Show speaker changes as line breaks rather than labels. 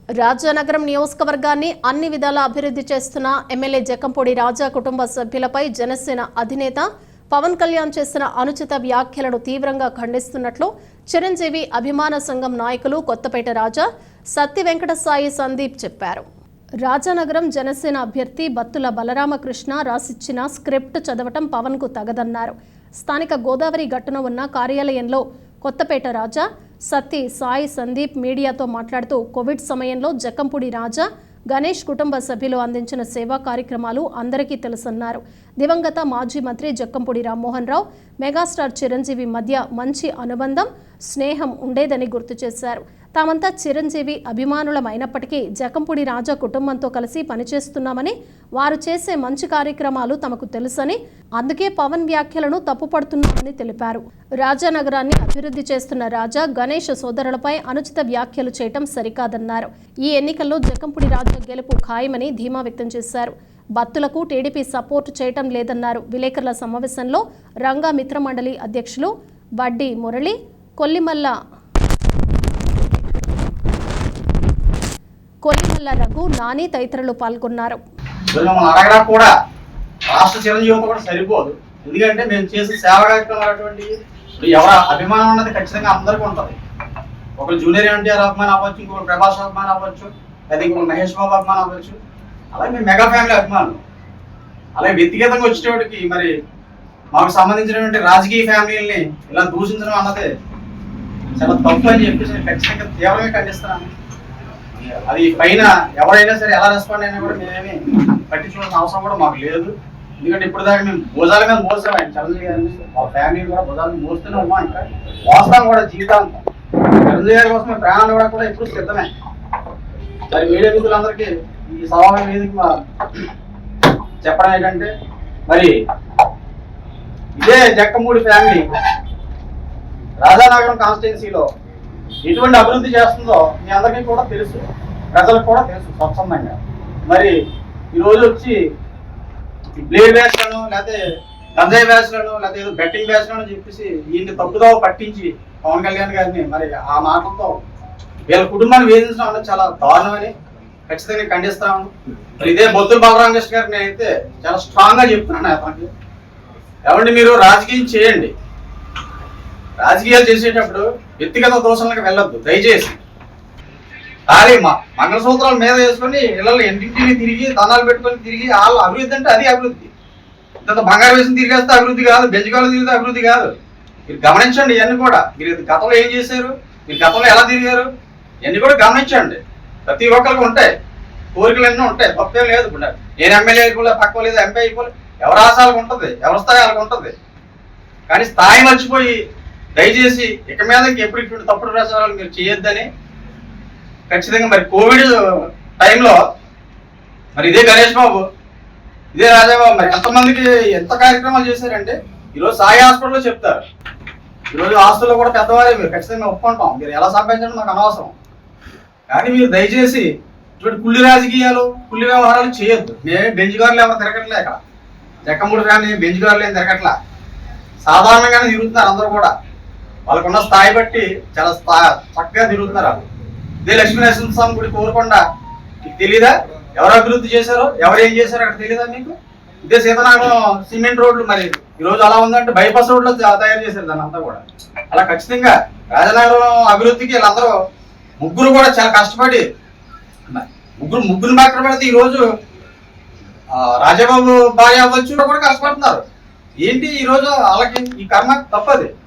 రాజానగరం నియోజకవర్గాన్ని అన్ని విధాలా అభివృద్ధి చేస్తున్న ఎమ్మెల్యే జక్కంపూడి రాజా కుటుంబ సభ్యులపై జనసేన అధినేత పవన్ కళ్యాణ్ చేసిన అనుచిత వ్యాఖ్యలను తీవ్రంగా ఖండిస్తున్నట్లు చిరంజీవి అభిమాన సంఘం నాయకులు కొత్తపేట రాజా సత్తి వెంకట సాయి సందీప్ చెప్పారు. రాజానగరం జనసేన అభ్యర్థి బత్తుల బలరామకృష్ణ రాసిచ్చిన స్క్రిప్ట్ చదవటం పవన్ కు తగదన్నారు. స్థానిక గోదావరి గట్టున ఉన్న కార్యాలయంలో కొత్తపేట రాజా సత్తి సాయి సందీప్ మీడియాతో మాట్లాడుతూ కోవిడ్ సమయంలో జక్కంపూడి రాజా గణేష్ కుటుంబ సభ్యులు అందించిన సేవా కార్యక్రమాలు అందరికీ తెలుసన్నారు. దివంగత మాజీ మంత్రి జక్కంపూడి రామ్మోహన్ రావు మెగాస్టార్ చిరంజీవి మధ్య మంచి అనుబంధం స్నేహం ఉండేదని గుర్తు చేశారు. తామంతా చిరంజీవి అభిమానులమైనప్పటికీ జక్కంపూడి రాజా కుటుంబంతో కలిసి పనిచేస్తున్నామని, వారు చేసే మంచి కార్యక్రమాలు తమకు తెలుసని, అందుకే పవన్ వ్యాఖ్యలను తప్పుపడుతున్నామని తెలిపారు. రాజానగరాన్ని అభివృద్ధి చేస్తున్న రాజా గణేష్ సోదరులపై అనుచిత వ్యాఖ్యలు చేయటం సరికాదన్నారు. ఈ ఎన్నికల్లో జక్కంపూడి రాజా గెలుపు ఖాయమని ధీమా వ్యక్తం చేశారు. బత్తులకు టీడీపీ సపోర్టు చేయటం లేదన్నారు. విలేకరుల సమావేశంలో రంగా మిత్రమండలి అధ్యక్షులు వడ్డీ మురళి, కొల్లిమల్ల రఘు, నాని తదితరులు పాల్గొన్నారు.
రాష్ట్ర చిరంజీవితో కూడా సరిపోదు. ఎందుకంటే మేము చేసే సేవా కార్యక్రమాలు ఎవరి అభిమానం అన్నది ఖచ్చితంగా అందరికీ ఉంటుంది. ఒకరు జూనియర్ ఎన్టీఆర్ అభిమానం అవ్వచ్చు, ఇంకొకరు ప్రభాస్ అభిమానం అవ్వచ్చు, లేదా ఇంకొకరు మహేష్ బాబు అభిమానం అవ్వచ్చు. అలాగే మేము మెగా ఫ్యామిలీ అభిమానులు. అలాగే వ్యక్తిగతంగా వచ్చేటోడికి మరి మాకు సంబంధించినటువంటి రాజకీయ ఫ్యామిలీని ఇలా దూషించడం అన్నది చాలా తప్పు అని చెప్పేసి ఖచ్చితంగా తీవ్రంగా ఖండిస్తున్నాను. అది పైన ఎవరైనా సరే ఎలా రెస్పాండ్ అయినా కూడా మేమేమి పట్టించుకోవాల్సిన అవసరం కూడా మాకు లేదు. ఎందుకంటే ఇప్పుడు దాకా మేము భుజాల మీద మోసాం. ఆయన చిరంజీవి గారిని మా ఫ్యామిలీ కూడా భుజాల మీద మోస్తూనే ఉన్నాం. ఇంకా మోస్తాం కూడా జీవితాంతం. చిరంజీవి గారి కోసం మేము ప్రయాణాలు కూడా ఎప్పుడు సిద్ధమే. మరి మీడియా మిత్రులందరికీ ఈ సవాళ్ళ వేదిక చెప్పడం ఏంటంటే, మరి ఇదే జక్కంపూడి ఫ్యామిలీ రాజానగరం కాన్స్టిట్యున్సీలో ఎటువంటి అభివృద్ధి చేస్తుందో మీ అందరికీ కూడా తెలుసు, ప్రజలకు కూడా తెలుసు స్వచ్ఛందంగా. మరి ఈరోజు వచ్చి బ్లేడ్ బ్యాచ్లను, లేకపోతే గంజాయి బ్యాచ్లను, లేకపోతే ఏదో బెట్టింగ్ బ్యాచ్లను చెప్పేసి ఈయన్ని తప్పుదోవ పట్టించి పవన్ కళ్యాణ్ గారిని మరి ఆ మాటలతో వీళ్ళ కుటుంబాన్ని వేధించడం అనేది చాలా దారుణమని ఖచ్చితంగా ఖండిస్తాము. మరి ఇదే బొత్తుల బలరామకృష్ణ గారిని అయితే చాలా స్ట్రాంగ్ గా చెప్తున్నాను అతనికి, ఏమంటే మీరు రాజకీయం చేయండి, రాజకీయాలు చేసేటప్పుడు వ్యక్తిగత దోషాలకు వెళ్ళొద్దు దయచేసి. కానీ మంగళసూత్రాల మీద వేసుకొని ఇళ్ళని ఇంటింటిని తిరిగి దండాలు పెట్టుకొని తిరిగి వాళ్ళ అభివృద్ధి అంటే అది అభివృద్ధి. ఇంత బంగారు వేసిన తిరిగేస్తే అభివృద్ధి కాదు, బెంచకాలు తిరిగితే అభివృద్ధి కాదు. మీరు గమనించండి ఇవన్నీ కూడా. మీరు గతంలో ఏం చేశారు, మీరు గతంలో ఎలా తిరిగారు, ఇవన్నీ కూడా గమనించండి. ప్రతి ఒక్కరికి ఉంటాయి, కోరికలు ఎన్నో ఉంటాయి, తప్పేం లేదు. ఇప్పుడు నేను ఎమ్మెల్యే అయిపోలేదు, తక్కువ లేదు, ఎంపీ అయిపోలేదు, ఎవరి ఆశాలకు ఉంటుంది, ఎవరి స్థాయి వాళ్ళకి ఉంటుంది. కానీ స్థాయి మర్చిపోయి దయచేసి ఇక మీద ఎప్పుడు ఇటువంటి తప్పుడు ప్రచారాలు మీరు చేయొద్దని ఖచ్చితంగా. మరి కోవిడ్ టైంలో మరి ఇదే గణేష్ బాబు, ఇదే రాజాబాబు మరి ఎంతమందికి ఎంత కార్యక్రమాలు చేశారంటే ఈరోజు సాయి హాస్పిటల్లో చెప్తారు. ఈరోజు హాస్టల్లో కూడా పెద్దవారే, మీరు ఖచ్చితంగా ఒప్పుకుంటాం. మీరు ఎలా సంపాదించడం మాకు అనవసరం. కానీ మీరు దయచేసి ఇటువంటి కుళ్ళి రాజకీయాలు, కుళ్ళి వ్యవహారాలు చేయొద్దు. మేమే బెంచ్గారులు ఎవరు తిరగట్లే, ఇక్కడ జక్కంపూడి ఫ్యామిలీ బెంచ్గారులు ఏం తిరగట్లా, సాధారణంగానే తిరుగుతున్నారు. అందరూ కూడా వాళ్ళకున్న స్థాయి బట్టి చాలా చక్కగా తిరుగుతున్నారు. ఇదే లక్ష్మీనరసింహస్వామి గుడి కోరుకుండా మీకు తెలీదా ఎవరు అభివృద్ధి చేశారో, ఎవరు ఏం చేశారో అక్కడ తెలీదా మీకు? ఇదే సీతానగరం సిమెంట్ రోడ్లు మరి ఈరోజు అలా ఉందంటే బైపాస్ రోడ్లో తయారు చేశారు దాన్ని అంతా కూడా. అలా ఖచ్చితంగా రాజానగరం అభివృద్ధికి వీళ్ళందరూ ముగ్గురు కూడా చాలా కష్టపడి ముగ్గురు మాత్రమే ఈరోజు రాజాబాబు భార్య అవ్వచ్చు కూడా కష్టపడుతున్నారు. ఏంటి ఈరోజు వాళ్ళకి ఈ కర్మ తప్పది.